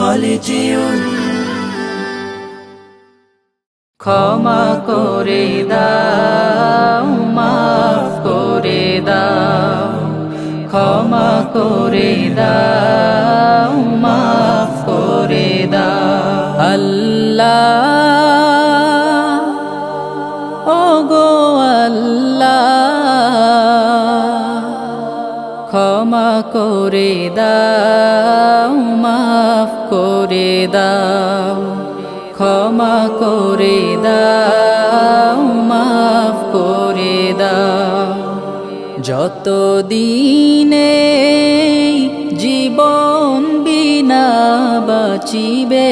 خالدون ক্ষমা করে দাও মাফ করে দাও ক্ষমা করে দাও মাফ করে দাও আল্লাহ ওগো আল্লাহ ক্ষমা করে দাও মাফ করে দাও ক্ষমা করে দাও মাফ করে দাও যত দিনে জীবন বিনা বাঁচিবে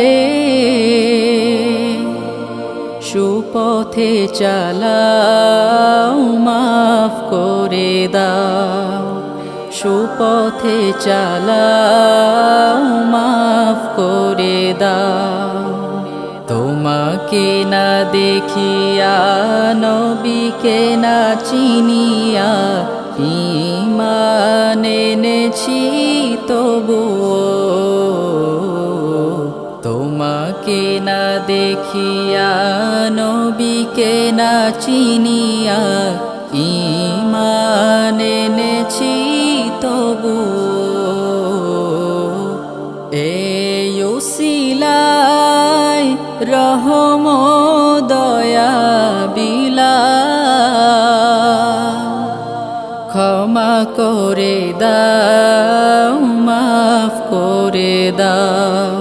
সুপথে চালাও মাফ করে দাও সুপথে চালাও মাফ করে দাও তোমাকে না দেখিয়া নবীকে না চিনিয়া ঈমান এনেছি তবুও তোমাকে না দেখিয়া নবীকে না চিনিয়া ঈমান এনেছি তবুও এই উসিলায় রহম দয়া বিলা ক্ষমা করে দাও মাফ করে দাও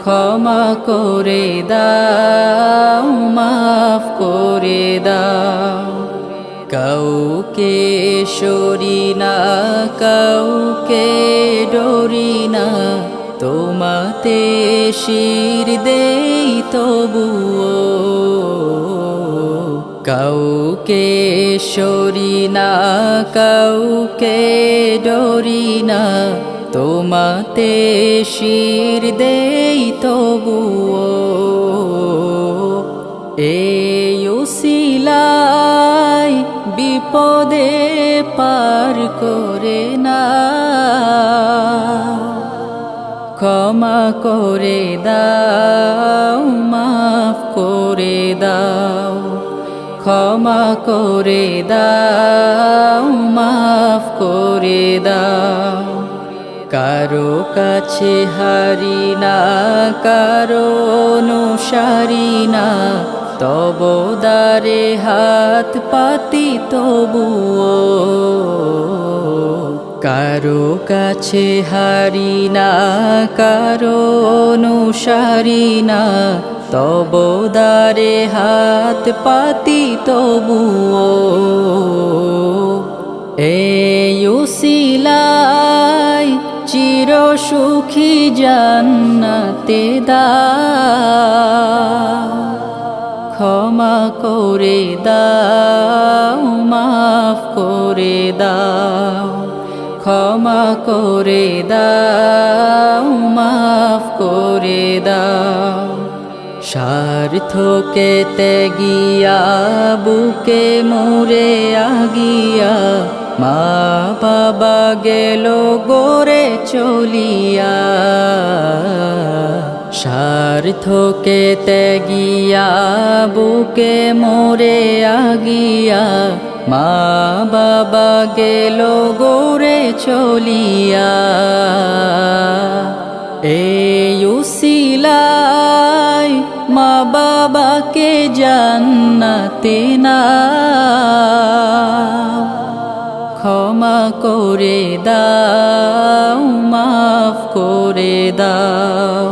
ক্ষমা করে দাও মাফ করে দাও কাউকে সরি না কাউকে ডরি না তোমাতে শির দেই তবুও কাউকে সরি না কাউকে ডরি না তোমাতে শির দেই তবুও এই উসিলায় বিপদে পার করে না ক্ষমা করে দাও মাফ করে দাও ক্ষমা করে দাও মাফ করে দাও কারো কাছে হারি না কারো অনুসারী না তব দারে হাত পাতি তবুও কারো কাছে হারি না কারো অনুসারী না তব দারে হাত পাতি তবুও এই উসিলায় চির সুখী জান্নাতে দাও ক্ষমা করে দাও মাফ করে দাও ক্ষমা করে দাও মাফ করে দাও স্বার্থকে ত্যাগিয়া বুকে মোরে আগিয়া মা বাবা গেল গোরে চলিয়া স্বার্থকে ত্যাগিয়া বুকে মোরে আগিয়া মা বাবা গেল গোরে চলিয়া এই উসিলায় মা বাবাকে জান্নাতে না ক্ষমা করে দাও মাফ করে দাও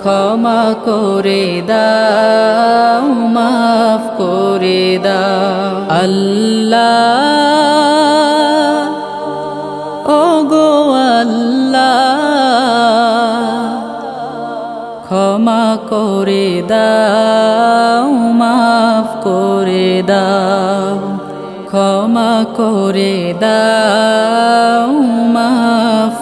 ক্ষমা করে দাও মাফ করে দাও আল্লাহ ওগো আল্লাহ ক্ষমা করে দাও মাফ করে দাও ক্ষমা করে দাও মাফ